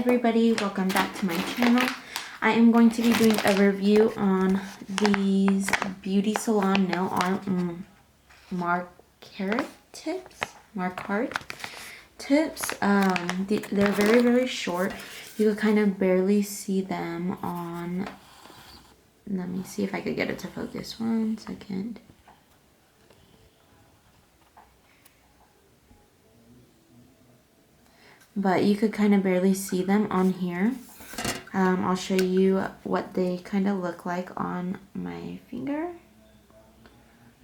everybody, welcome back to my channel. I am going to be doing a review on these beauty salon nail art markarat tips. They're very short. You could kind of barely see them on, let me see if I could get it to focus. 1 second. But you could kind of barely see them on here. I'll show you what they kind of look like on my finger.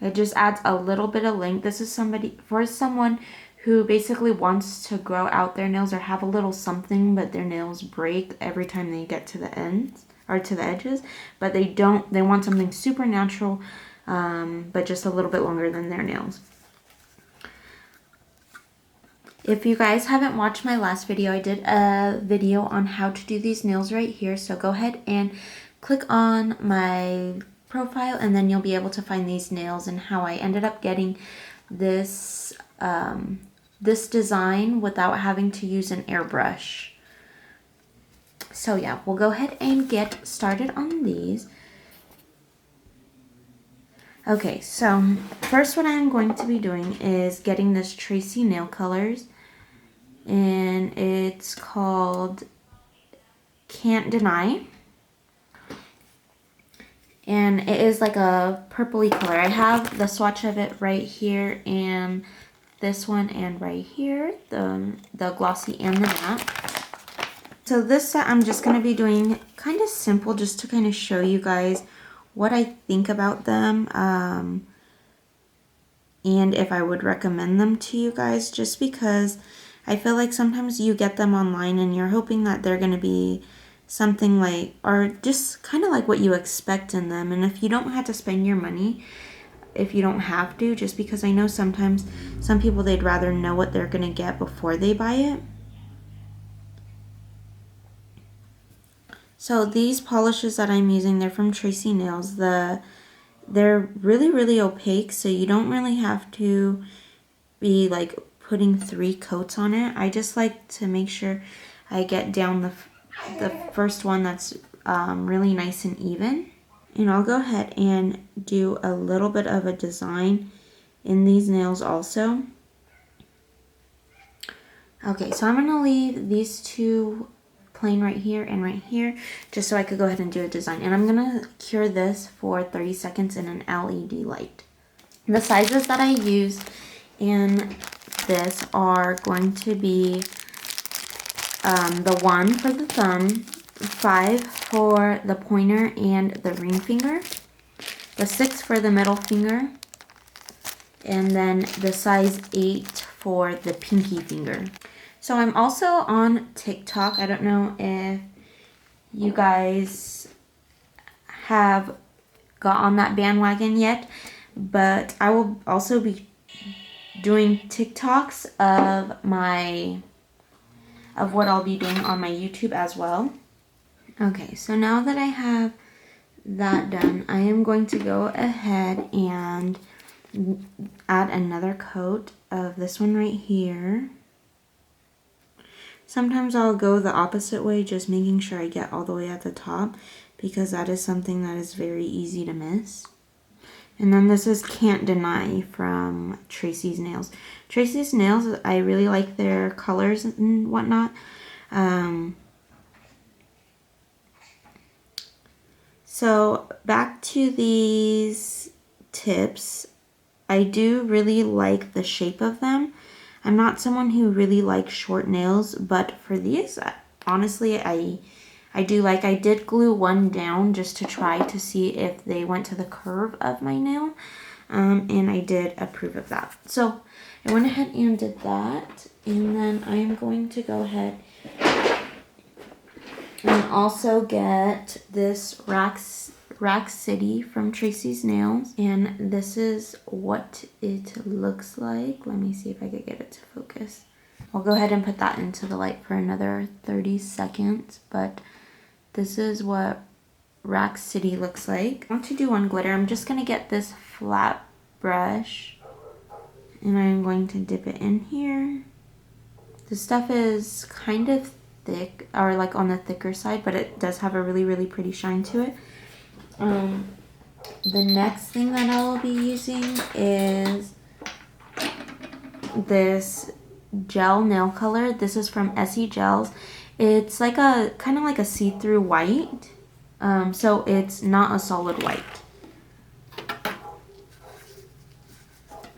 It just adds a little bit of length. This is for someone who basically wants to grow out their nails or have a little something, but their nails break every time they get to the ends or to the edges. But they want something super natural, but just a little bit longer than their nails. If you guys haven't watched my last video, I did a video on how to do these nails right here. So go ahead and click on my profile and then you'll be able to find these nails and how I ended up getting this, this design without having to use an airbrush. So yeah, we'll go ahead and get started on these. Okay, so first what I'm going to be doing is getting this Tracy Nail Colors, and it's called Can't Deny, and it is like a purpley color. I have the swatch of it right here, and this one, and right here, the glossy and the matte. So this set I'm just going to be doing kind of simple just to kind of show you guys what I think about them, and if I would recommend them to you guys, just because I feel like sometimes you get them online and you're hoping that they're going to be something like, or just kind of like what you expect in them. And if you don't have to spend your money, if you don't have to, just because I know sometimes some people, they'd rather know what they're going to get before they buy it. So these polishes that I'm using, they're from Tracy Nails. They're really opaque, so you don't really have to be like putting 3 coats on it. I just like to make sure I get down the first one that's really nice and even. And I'll go ahead and do a little bit of a design in these nails also. Okay, so I'm going to leave these 2 plain right here and right here, just so I could go ahead and do a design. And I'm gonna cure this for 30 seconds in an LED light. The sizes that I use in this are going to be the 1 for the thumb, 5 for the pointer and the ring finger, the 6 for the middle finger, and then the size 8 for the pinky finger. So I'm also on TikTok. I don't know if you guys have got on that bandwagon yet, but I will also be doing TikToks of what I'll be doing on my YouTube as well. Okay, so now that I have that done, I am going to go ahead and add another coat of this one right here. Sometimes I'll go the opposite way, just making sure I get all the way at the top, because that is something that is very easy to miss. And then this is Can't Deny from Tracy's Nails. Tracy's Nails, I really like their colors and whatnot. So back to these tips, I do really like the shape of them. I'm not someone who really likes short nails, but for these, honestly, I do like. I did glue one down just to try to see if they went to the curve of my nail, and I did approve of that. So I went ahead and did that, and then I am going to go ahead and also get this Rack City from Tracy's Nails, and this is what it looks like. Let me see if I could get it to focus. I'll go ahead and put that into the light for another 30 seconds, but this is what Rack City looks like. I want to do on glitter. I'm just going to get this flat brush, and I'm going to dip it in here. This stuff is kind of thick, or like on the thicker side, but it does have a really pretty shine to it. The next thing that I will be using is this gel nail color. This is from Essie Gels. It's like a kind of like a see-through white, so it's not a solid white.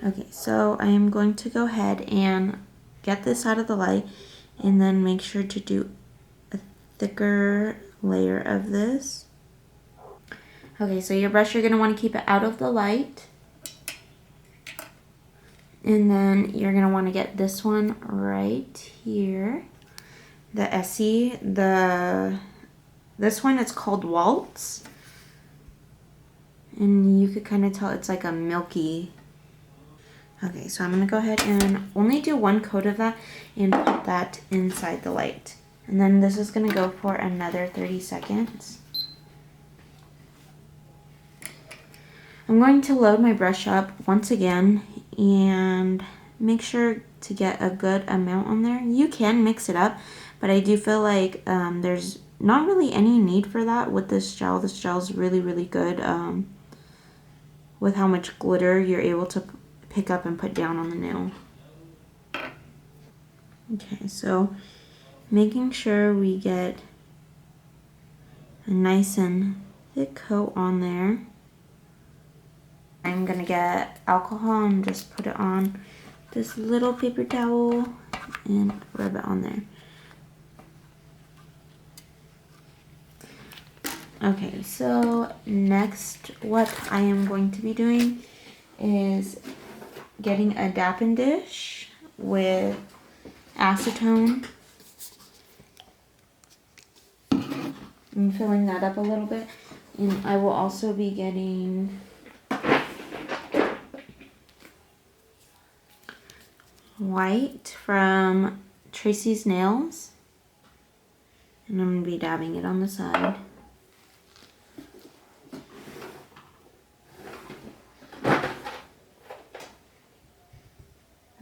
Okay, so I am going to go ahead and get this out of the light, and then make sure to do a thicker layer of this. Okay, so your brush, you're going to want to keep it out of the light. And then you're going to want to get this one right here. The Essie, this one, it's called Waltz. And you could kind of tell it's like a milky. Okay, so I'm going to go ahead and only do one coat of that and put that inside the light. And then this is going to go for another 30 seconds. I'm going to load my brush up once again and make sure to get a good amount on there. You can mix it up, but I do feel like there's not really any need for that with this gel. This gel is really good with how much glitter you're able to pick up and put down on the nail. Okay, so making sure we get a nice and thick coat on there. I'm gonna get alcohol and just put it on this little paper towel and rub it on there. Okay, so next what I am going to be doing is getting a dapping dish with acetone. I'm filling that up a little bit, and I will also be getting white from Tracy's Nails, and I'm going to be dabbing it on the side.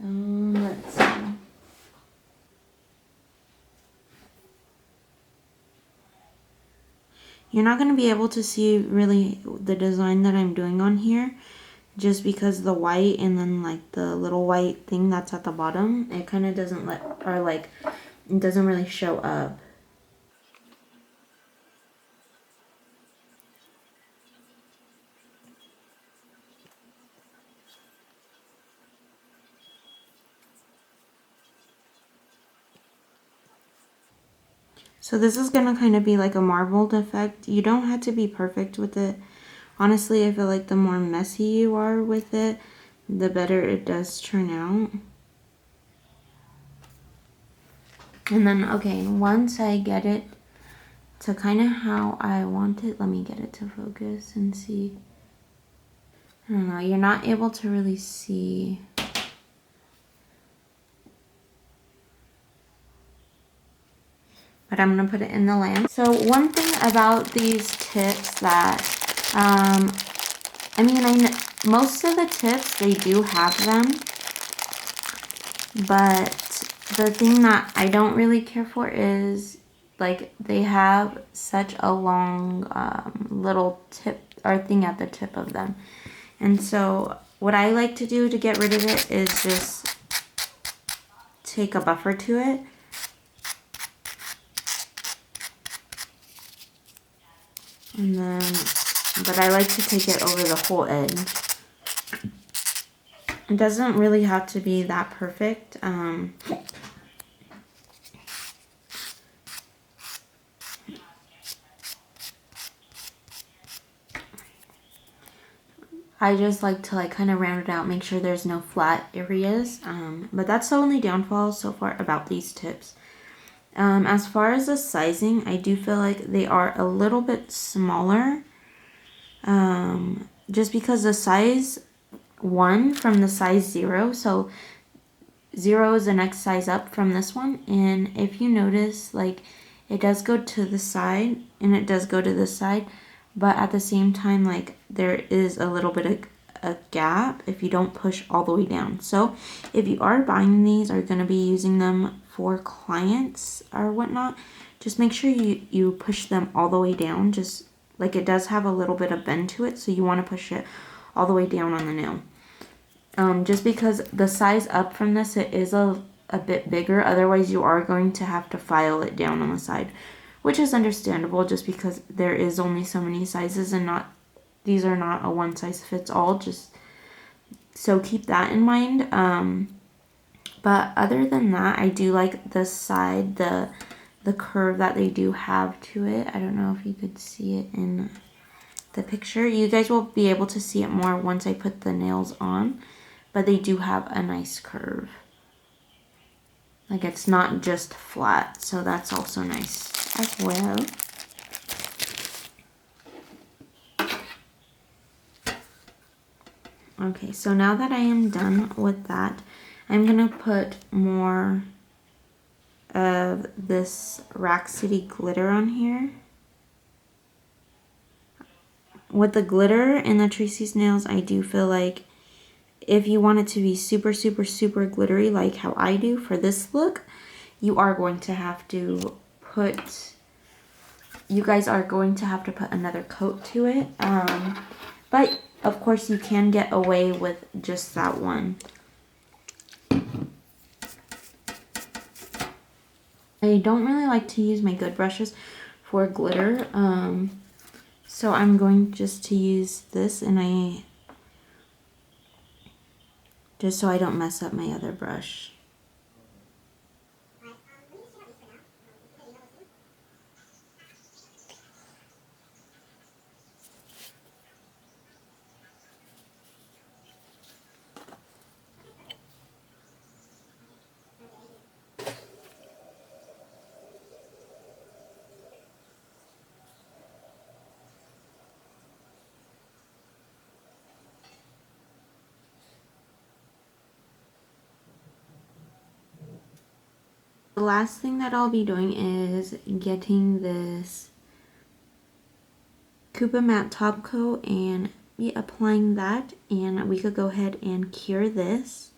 Let's see. You're not going to be able to see really the design that I'm doing on here, just because the white and then like the little white thing that's at the bottom, it kind of doesn't it doesn't really show up. So this is going to kind of be like a marbled effect. You don't have to be perfect with it. Honestly, I feel like the more messy you are with it, the better it does turn out. And then, okay, once I get it to kind of how I want it, let me get it to focus and see. I don't know, you're not able to really see. But I'm going to put it in the lamp. So one thing about these tips that, most of the tips, they do have them. But the thing that I don't really care for is, like, they have such a long little tip or thing at the tip of them. And so what I like to do to get rid of it is just take a buffer to it. And then, but I like to take it over the whole edge. It doesn't really have to be that perfect. I just like to kind of round it out, make sure there's no flat areas. But that's the only downfall so far about these tips. As far as the sizing, I do feel like they are a little bit smaller. Just because the size 1 from the size 0, so 0 is the next size up from this one. And if you notice, like, it does go to the side and it does go to this side, but at the same time, like, there is a little bit of a gap if you don't push all the way down. So if you are buying these or going to be using them for clients or whatnot, just make sure you push them all the way down. Just like it does have a little bit of bend to it, so you want to push it all the way down on the nail. Just because the size up from this, it is a bit bigger. Otherwise, you are going to have to file it down on the side, which is understandable just because there is only so many sizes and these are not a one size fits all. Just so keep that in mind. But other than that, I do like this side, the curve that they do have to it. I don't know if you could see it in the picture. You guys will be able to see it more once I put the nails on, but they do have a nice curve. Like it's not just flat, so that's also nice as well. Okay, so now that I am done with that, I'm gonna put more of this Rack City glitter on here. With the glitter and the Tracy's nails, I do feel like if you want it to be super, super, super glittery like how I do for this look, you are going to have to put, you guys are going to have to put another coat to it. But of course you can get away with just that one. I don't really like to use my good brushes for glitter. So I'm going just to use this, and just so I don't mess up my other brush. The last thing that I'll be doing is getting this Coupa Matte Top Coat and be applying that, and we could go ahead and cure this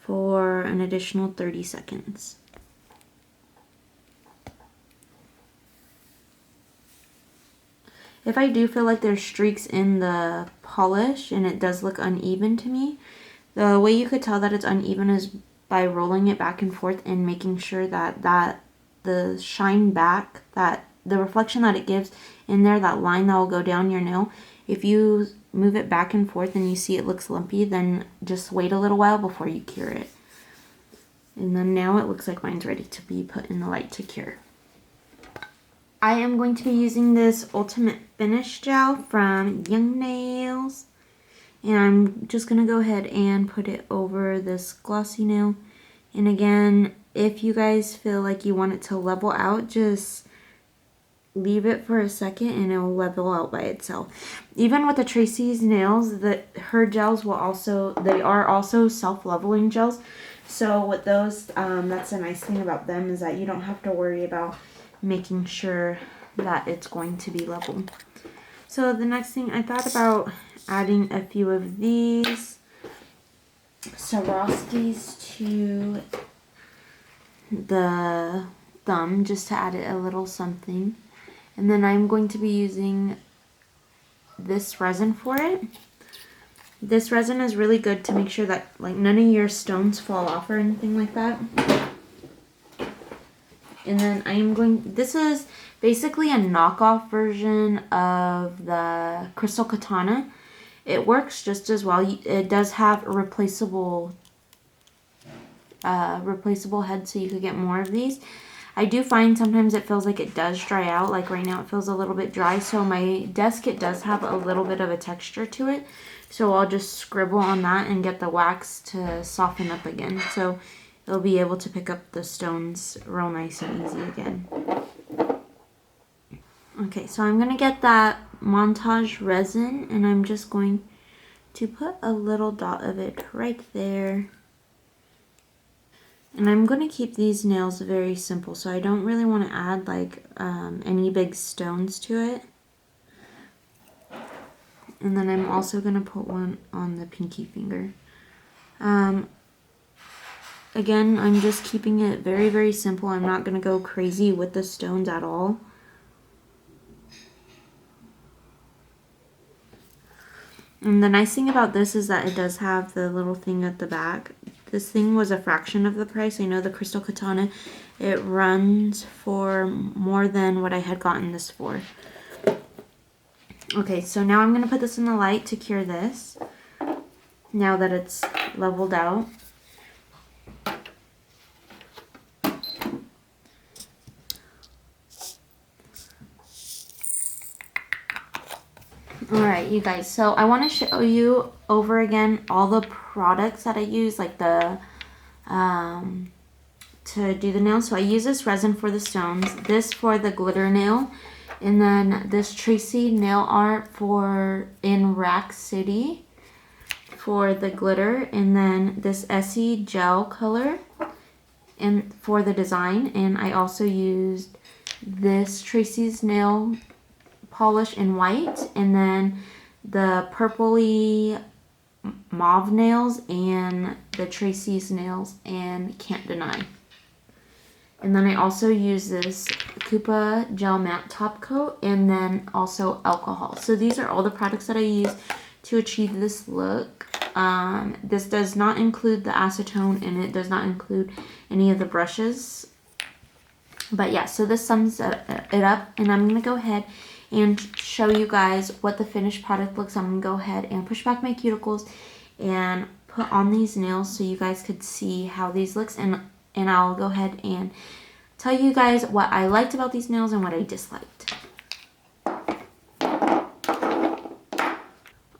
for an additional 30 seconds. If I do feel like there's streaks in the polish and it does look uneven to me, the way you could tell that it's uneven is by rolling it back and forth and making sure that the shine back, that the reflection that it gives in there, that line that will go down your nail, if you move it back and forth and you see it looks lumpy, then just wait a little while before you cure it. And then now it looks like mine's ready to be put in the light to cure. I am going to be using this Ultimate Finish Gel from Youngnails. And I'm just going to go ahead and put it over this glossy nail. And again, if you guys feel like you want it to level out, just leave it for a second and it will level out by itself. Even with the Tracy's nails, her gels will also, they are also self-leveling gels. So with those, that's a nice thing about them, is that you don't have to worry about making sure that it's going to be level. So the next thing, I thought about adding a few of these Swarovskis to the thumb, just to add it a little something. And then I'm going to be using this resin for it. This resin is really good to make sure that like none of your stones fall off or anything like that. And then I am going, this is basically a knockoff version of the Crystal Katana. It works just as well. It does have a replaceable head, so you could get more of these. I do find sometimes it feels like it does dry out. Like right now it feels a little bit dry. So my desk, it does have a little bit of a texture to it. So I'll just scribble on that and get the wax to soften up again. So it'll be able to pick up the stones real nice and easy again. Okay, so I'm going to get that montage resin, and I'm just going to put a little dot of it right there. And I'm going to keep these nails very simple, so I don't really want to add like any big stones to it. And then I'm also going to put one on the pinky finger. Again, I'm just keeping it very, very simple. I'm not going to go crazy with the stones at all. And the nice thing about this is that it does have the little thing at the back. This thing was a fraction of the price. I know the crystal katana, it runs for more than what I had gotten this for. Okay, so now I'm going to put this in the light to cure this, now that it's leveled out. Alright, you guys, so I want to show you over again all the products that I use, like the, to do the nails. So I use this resin for the stones, this for the glitter nail, and then this Tracy nail art in Rack City for the glitter, and then this Essie gel color and for the design. And I also used this Tracy's nail polish in white, and then the purpley mauve nails and the Tracy's nails and Can't Deny. And then I also use this Koopa gel matte top coat, and then also alcohol. So these are all the products that I use to achieve this look. This does not include the acetone, and it does not include any of the brushes. But yeah, so this sums it up, and I'm going to go ahead and show you guys what the finished product looks. I'm going to go ahead and push back my cuticles and put on these nails so you guys could see how these looks, and I'll go ahead and tell you guys what I liked about these nails and what I disliked.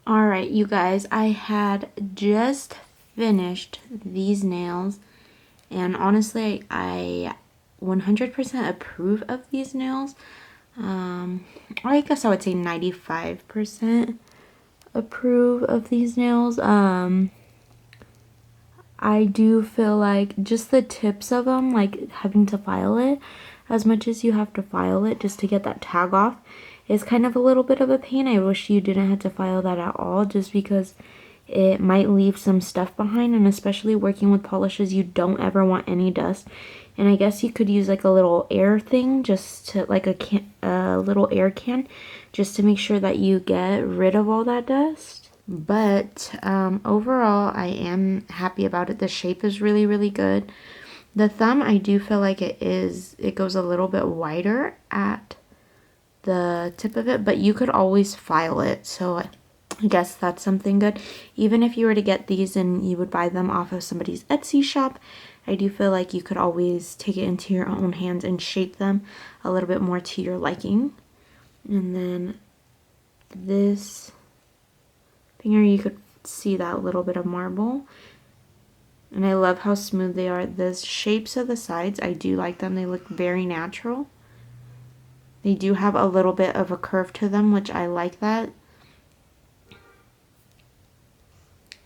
Alright, you guys, I had just finished these nails, and honestly, I 100% approve of these nails. I guess I would say 95% approve of these nails. I do feel like just the tips of them, like having to file it as much as you have to file it just to get that tag off, is kind of a little bit of a pain. I wish you didn't have to file that at all, just because it might leave some stuff behind, and especially working with polishes, you don't ever want any dust. And I guess you could use like a little air thing, just to like a little air can, just to make sure that you get rid of all that dust. But overall, I am happy about it. The shape is really, really good. The thumb, I do feel like it goes a little bit wider at the tip of it, but you could always file it, so I guess that's something good. Even if you were to get these and you would buy them off of somebody's Etsy shop, I do feel like you could always take it into your own hands and shape them a little bit more to your liking. And then this finger, you could see that little bit of marble. And I love how smooth they are. The shapes of the sides, I do like them. They look very natural. They do have a little bit of a curve to them, which I like that.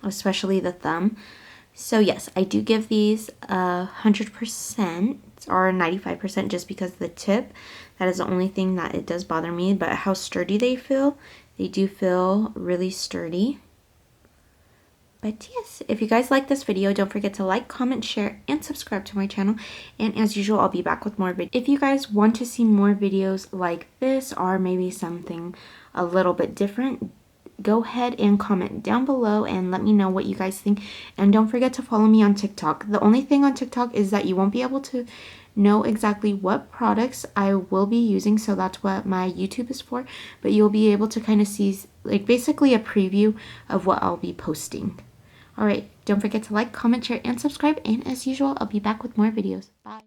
Especially the thumb. So yes, I do give these 100% or 95% just because the tip, that is the only thing that it does bother me. But how sturdy they do feel really sturdy. But yes, if you guys like this video, don't forget to like, comment, share, and subscribe to my channel. And as usual, I'll be back with more videos. If you guys want to see more videos like this, or maybe something a little bit different, go ahead and comment down below and let me know what you guys think. And don't forget to follow me on TikTok. The only thing on TikTok is that you won't be able to know exactly what products I will be using, so that's what my YouTube is for. But you'll be able to kind of see, like, basically a preview of what I'll be posting. Alright, don't forget to like, comment, share, and subscribe. And as usual, I'll be back with more videos. Bye.